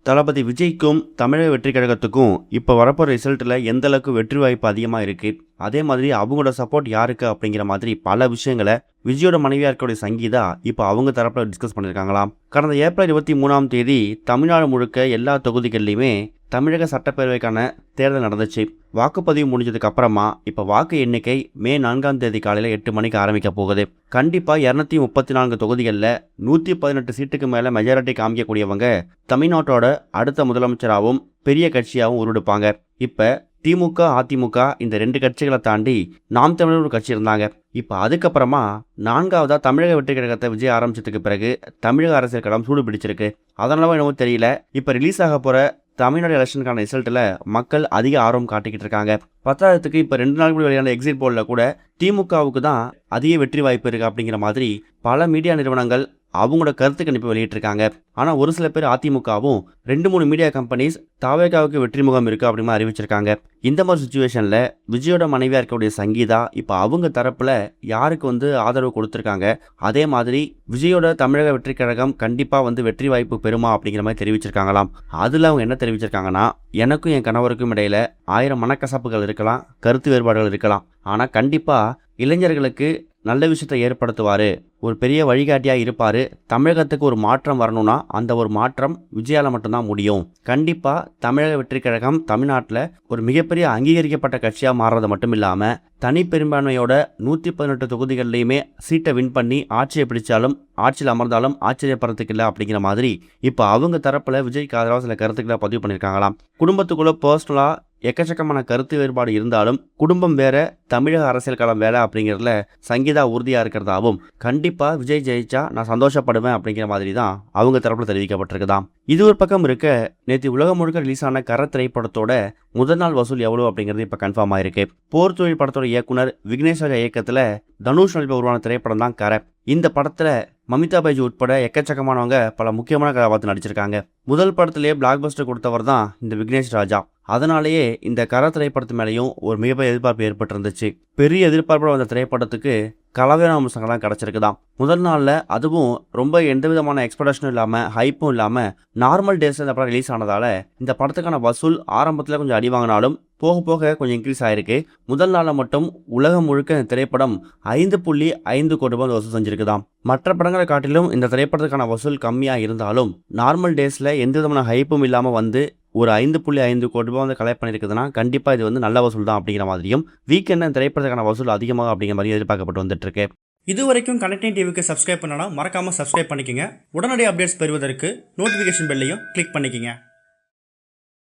தளபதி விஜய்க்கும் தமிழக வெற்றி கழகத்துக்கும் இப்போ வரப்போகிற ரிசல்ட்டில் எந்த அளவுக்கு வெற்றி வாய்ப்பு அதிகமாக இருக்குது, அதே மாதிரி அவங்களோட சப்போர்ட் யாருக்கு அப்படிங்கிற மாதிரி பல விஷயங்களை விஜயோட மனைவியாக இருக்கக்கூடிய சங்கீதா இப்போ அவங்க தரப்பில் டிஸ்கஸ் பண்ணியிருக்காங்களாம். கடந்த ஏப்ரல் 23ஆம் தேதி தமிழ்நாடு முழுக்க எல்லா தொகுதிகள்லையுமே தமிழக சட்டப்பேரவைக்கான தேர்தல் நடந்துச்சு. வாக்குப்பதிவு முடிஞ்சதுக்கு அப்புறமா இப்போ வாக்கு எண்ணிக்கை மே 4ஆம் தேதி காலையில் 8 மணிக்கு ஆரம்பிக்க போகுது. கண்டிப்பாக 234 தொகுதிகளில் 118 சீட்டுக்கு மேலே மெஜாரிட்டி காமிக்கக்கூடியவங்க தமிழ்நாட்டோட அடுத்த முதலமைச்சராகவும் பெரிய கட்சியாகவும் உருவெடுப்பாங்க. இப்போ திமுக, அதிமுக இந்த 2 கட்சிகளை தாண்டி நாம் தமிழர் ஒரு கட்சி இருந்தாங்க. இப்போ அதுக்கப்புறமா 4ஆவதா தமிழக வெற்றி கழகத்தை விஜய் ஆரம்பிச்சதுக்கு பிறகு தமிழக அரசியல் களம் சூடு பிடிச்சிருக்கு. அதனால என்னவோ தெரியல, இப்போ ரிலீஸ் ஆக போகிற தமிழ்நாடு எலெக்ஷனுக்கான ரிசல்ட்டில் மக்கள் அதிக ஆர்வம் காட்டிக்கிட்டு இருக்காங்க. பத்தாயிரத்துக்கு இப்போ 2 நாள் கூட வெளியான எக்ஸிட் போலில் கூட திமுகவுக்கு தான் அதிக வெற்றி வாய்ப்பு இருக்குது அப்படிங்கிற மாதிரி பல மீடியா நிறுவனங்கள் அவங்களோட கருத்து கணிப்பு வெளியிட்டிருக்காங்க. ஆனால் ஒரு சில பேர் அதிமுகவும் 2-3 மீடியா கம்பெனிஸ் தாவேகாவுக்கு வெற்றி முகம் இருக்குது அப்படின்னு அறிவிச்சிருக்காங்க. இந்த மாதிரி சுச்சுவேஷனில் விஜயோட மனைவியாக இருக்கக்கூடிய சங்கீதா இப்போ அவங்க தரப்பில் யாருக்கு ஆதரவு கொடுத்துருக்காங்க, அதே மாதிரி விஜயோட தமிழக வெற்றி கழகம் கண்டிப்பாக வெற்றி வாய்ப்பு பெறுமா அப்படிங்கிற மாதிரி தெரிவிச்சிருக்காங்களாம். அதில் அவங்க என்ன தெரிவிச்சிருக்காங்கன்னா, எனக்கும் என் கணவருக்கும் இடையில 1000 மனக்கசப்புகள் இருக்கலாம், கருத்து வேறுபாடுகள் இருக்கலாம், ஆனால் கண்டிப்பாக இளைஞர்களுக்கு நல்ல விஷயத்தை ஏற்படுத்துவார், ஒரு பெரிய வழிகாட்டியாக இருப்பார். தமிழகத்துக்கு ஒரு மாற்றம் வரணும்னா அந்த ஒரு மாற்றம் விஜயால மட்டும்தான் முடியும். கண்டிப்பாக தமிழக வெற்றி கழகம் தமிழ்நாட்டில் ஒரு மிகப்பெரிய அங்கீகரிக்கப்பட்ட கட்சியாக மாறுறது மட்டும் இல்லாமல் தனிப்பெரும்பான்மையோட 118 தொகுதிகள்லையுமே சீட்டை வின் பண்ணி ஆட்சியை பிடிச்சாலும் ஆட்சியில் அமர்ந்தாலும் ஆச்சரியப்படுறதுக்கு இல்லை அப்படிங்கிற மாதிரி இப்போ அவங்க தரப்பில் விஜய்க்கு ஆதரவாக சில கருத்துக்களை பதிவு பண்ணியிருக்காங்களாம். குடும்பத்துக்குள்ளே பர்சனலாக எக்கச்சக்கமான கருத்து வேறுபாடு இருந்தாலும் குடும்பம் வேற, தமிழக அரசியல் களம் வேற அப்படிங்கிறதுல சங்கீதா உறுதியாக இருக்கிறதாவும், கண்டிப்பாக விஜய் ஜெயிச்சா நான் சந்தோஷப்படுவேன் அப்படிங்கிற மாதிரி தான் அவங்க தரப்பில் தெரிவிக்கப்பட்டிருக்குதாம். இது ஒரு பக்கம் இருக்க, நேற்று உலகம் முழுக்க ரிலீஸ் ஆன கர திரைப்படத்தோட முதல் நாள் வசூல் எவ்வளோ அப்படிங்கிறது இப்போ கன்ஃபார்ம் ஆயிருக்கு. போர் தொழில் படத்தோட இயக்குனர் விக்னேஷ் ராஜா இயக்கத்தில் தனுஷ் நடிப்பில் உருவான திரைப்படம் தான் கரை. இந்த படத்தில் மமிதா பைஜு உட்பட எக்கச்சக்கமானவங்க பல முக்கியமான கதாபாத்திரம் நடிச்சிருக்காங்க. முதல் படத்திலேயே பிளாக் பஸ்டர் கொடுத்தவர் தான் இந்த விக்னேஷ் ராஜா. அதனாலேயே இந்த கர திரைப்படத்து மேலேயும் ஒரு மிகப்பெரிய எதிர்பார்ப்பு ஏற்பட்டிருந்துச்சு. பெரிய எதிர்பார்ப்போட வந்த திரைப்படத்துக்கு கலவையான அம்சங்கள்லாம் கிடச்சிருக்குதான். முதல் நாளில் அதுவும் ரொம்ப எந்த விதமான எக்ஸ்பெக்டேஷனும் இல்லாமல் ஹைப்பும் இல்லாமல் நார்மல் டேஸில் இந்த படம் ரிலீஸ் ஆனதால் இந்த படத்துக்கான வசூல் ஆரம்பத்தில் கொஞ்சம் அடி வாங்கினாலும் போக போக கொஞ்சம் இன்க்ரீஸ் ஆகிருக்கு. முதல் நாளில் மட்டும் உலகம் முழுக்க இந்த திரைப்படம் 5.5 கோடி ரூபாய் வசூல் செஞ்சுருக்குதாம். மற்ற படங்களை காட்டிலும் இந்த திரைப்படத்துக்கான வசூல் கம்மியாக இருந்தாலும் நார்மல் டேஸில் எந்த விதமான ஹைப்பும் இல்லாமல் ஒரு 5.5 கோடி ரூபாய் கலெக்ட் பண்ணியிருக்குதுன்னா கண்டிப்பாக இது நல்ல வசூல் தான் அப்படிங்கிற மாதிரியும், வீக்கெண்ட் திரைப்படத்துக்கான வசூல் அதிகமாக அப்படிங்கிற மாதிரி எதிர்பார்க்கப்பட்டு வந்துட்டு இருக்கு. இது வரைக்கும் கனெக்டிங் டிவிக்கு சப்ஸ்கிரைப் பண்ணனா மறக்காமல் சப்ஸ்கிரைப் பண்ணிக்கங்க. உடனடி அப்டேட்ஸ் பெறுவதற்கு நோட்டிஃபிகேஷன் பெல்லையும் கிளிக் பண்ணிக்கங்க.